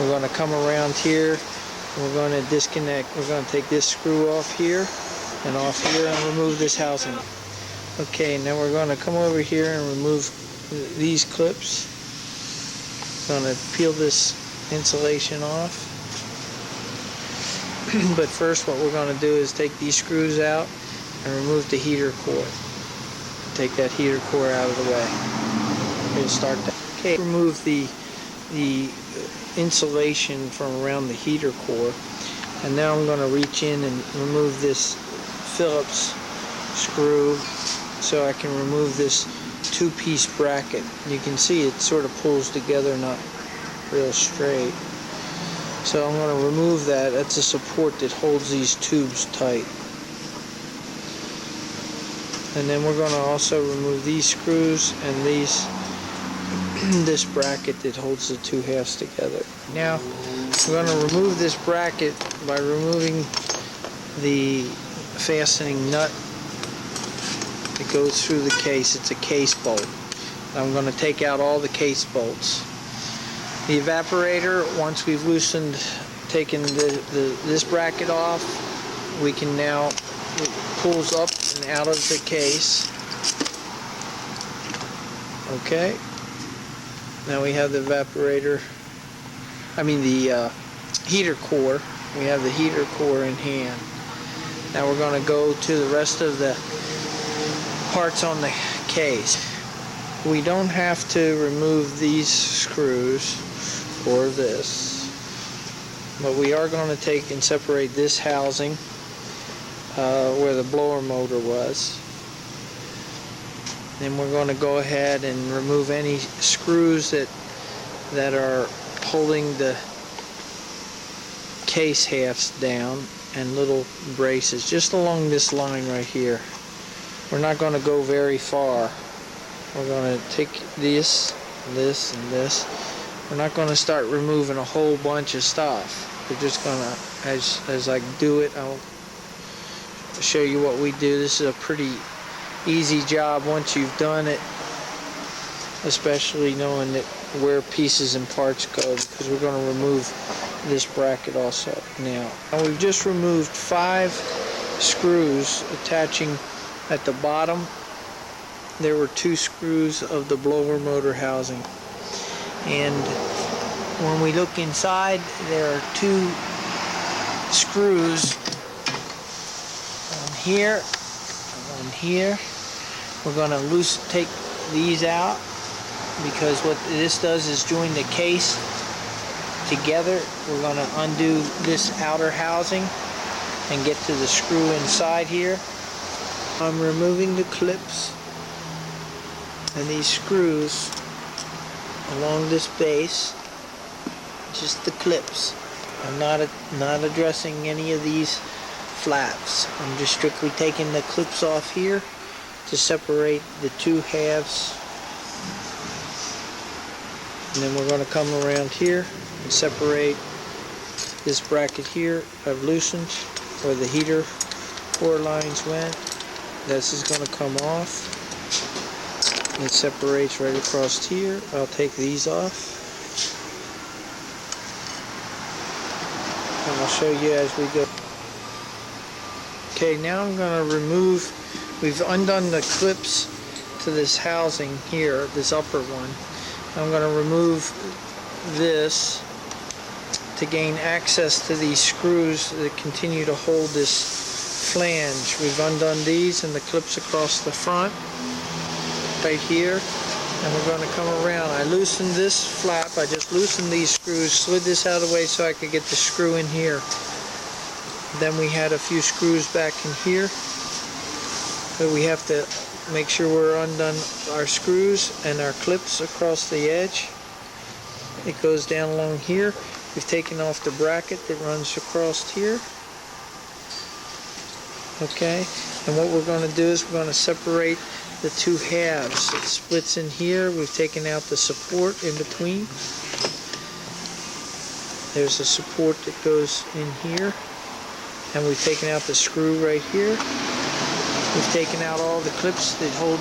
We're going to come around here. We're going to disconnect. We're going to take this screw off here and off here and remove this housing. Okay, now we're going to come over here and remove these clips. Going to peel this insulation off. But first what we're going to do is take these screws out and remove the heater core. Take that heater core out of the way. We'll start that. Okay, remove the insulation from around the heater core, and now I'm going to reach in and remove this Phillips screw so I can remove this two-piece bracket. You can see it sort of pulls together, not real straight. So I'm going to remove that. That's a support that holds these tubes tight. And then we're going to also remove these screws and this bracket that holds the two halves together. Now we're going to remove this bracket by removing the fastening nut that goes through the case. It's a case bolt. I'm going to take out all the case bolts. The evaporator, once we've taken this bracket off, we can now, it pulls up and out of the case. Okay. Now we have the evaporator, the heater core. We have the heater core in hand. Now we're going to go to the rest of the parts on the case. We don't have to remove these screws or this, but we are going to take and separate this housing where the blower motor was. Then we're going to go ahead and remove any screws that are holding the case halves down, and little braces just along this line right here. We're not going to go very far. We're going to take this, and this. We're not going to start removing a whole bunch of stuff. We're just going to, as I do it, I'll show you what we do. This is a pretty easy job once you've done it, especially knowing that where pieces and parts go, because we're going to remove this bracket also now. And we've just removed 5 screws attaching at the bottom. There were 2 screws of the blower motor housing, and when we look inside, there are 2 screws on here and on here. We're going to take these out, because what this does is join the case together. We're going to undo this outer housing and get to the screw inside here. I'm removing the clips and these screws along this base, just the clips. I'm not addressing any of these flaps. I'm just strictly taking the clips off here to separate the 2 halves. And then we're going to come around here and separate this bracket here. I've loosened where the heater core lines went. This is going to come off. It separates right across here. I'll take these off, and I'll show you as we go. Okay, now I'm going to remove, we've undone the clips to this housing here, this upper one. I'm going to remove this to gain access to these screws that continue to hold this flange. We've undone these and the clips across the front right here, and we're going to come around. I loosened this flap. I just loosened these screws, slid this out of the way so I could get the screw in here. Then we had a few screws back in here, but we have to make sure we're undone our screws and our clips across the edge. It goes down along here. We've taken off the bracket that runs across here. Okay, and what we're going to do is we're going to separate the 2 halves. It splits in here. We've taken out the support in between. There's a support that goes in here, and we've taken out the screw right here. We've taken out all the clips that hold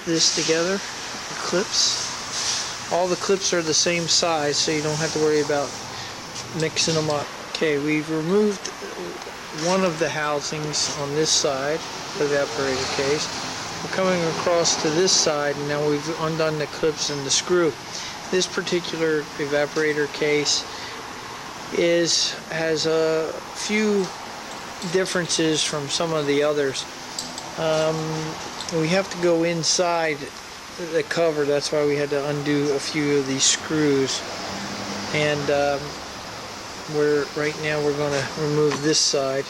this together. The clips. All the clips are the same size, so you don't have to worry about mixing them up. Okay, we've removed one of the housings on this side, the evaporator case. We're coming across to this side, and now we've undone the clips and the screw. This particular evaporator case has a few differences from some of the others. We have to go inside the cover, that's why we had to undo a few of these screws. And right now we're going to remove this side,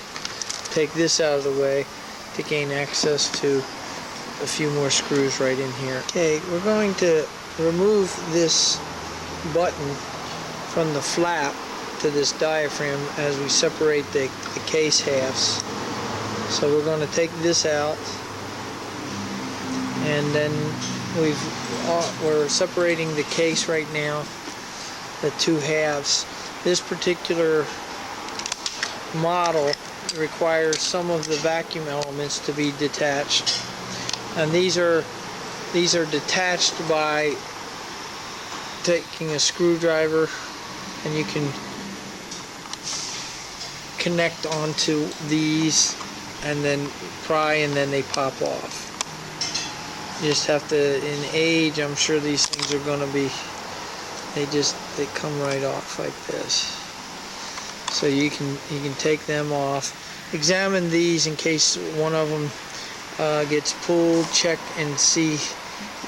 take this out of the way to gain access to a few more screws right in here. Okay, we're going to remove this button from the flap to this diaphragm as we separate the case halves. So we're going to take this out, and then we're separating the case right now, the two halves. This particular model requires some of the vacuum elements to be detached, and these are detached by taking a screwdriver, and you can connect onto these and then pry, and then they pop off. You just have to, in age, I'm sure these things are going to be, they come right off like this. So you can take them off. Examine these in case one of them gets pulled. Check and see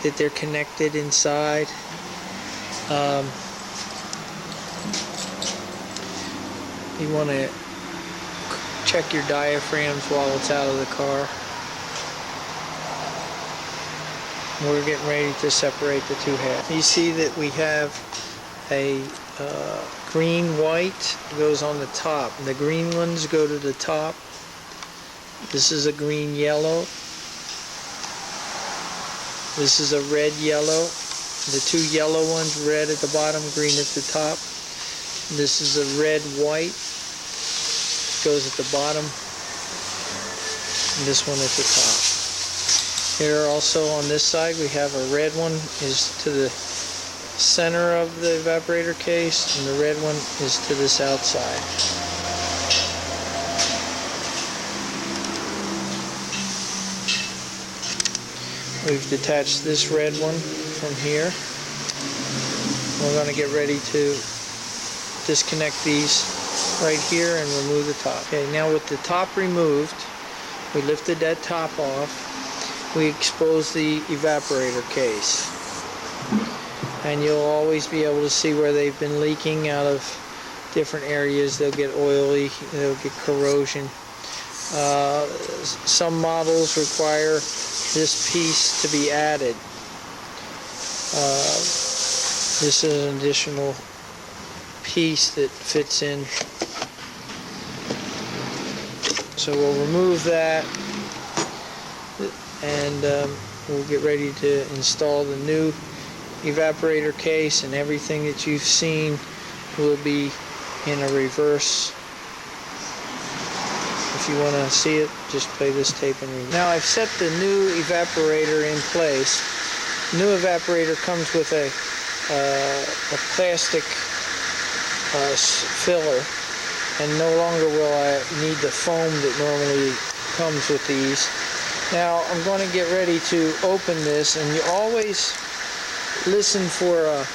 that they're connected inside. You want to check your diaphragms while it's out of the car. We're getting ready to separate the two halves. You see that we have a green-white goes on the top. The green ones go to the top. This is a green-yellow. This is a red-yellow. The two yellow ones, red at the bottom, green at the top. This is a red-white. Goes at the bottom. And this one at the top. Here also on this side we have a red one is to the center of the evaporator case, and the red one is to this outside. We've detached this red one from here. We're going to get ready to disconnect these right here and remove the top. Okay, now with the top removed, we lifted that top off. We expose the evaporator case, and you'll always be able to see where they've been leaking out of different areas. They'll get oily, they'll get corrosion. Some models require this piece to be added. This is an additional piece that fits in. So we'll remove that, and we'll get ready to install the new evaporator case, and everything that you've seen will be in a reverse. If you want to see it, just play this tape and read. Now I've set the new evaporator in place. The new evaporator comes with a plastic filler, and no longer will I need the foam that normally comes with these. Now I'm going to get ready to open this, and you always listen for a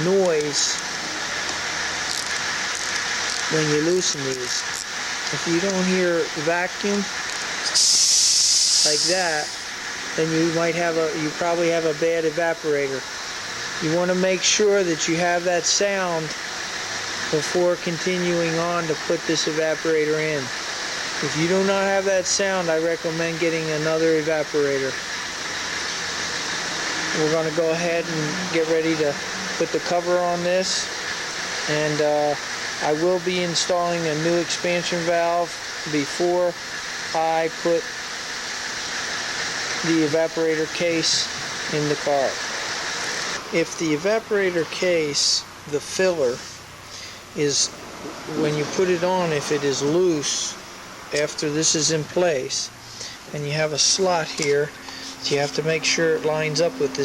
noise when you loosen these. If you don't hear vacuum like that, then you probably have a bad evaporator. You want to make sure that you have that sound before continuing on to put this evaporator in. If you do not have that sound, I recommend getting another evaporator. We're going to go ahead and get ready to put the cover on this, and I will be installing a new expansion valve before I put the evaporator case in the car. If the evaporator case, the filler, is, when you put it on, if it is loose after this is in place, and you have a slot here, so you have to make sure it lines up with this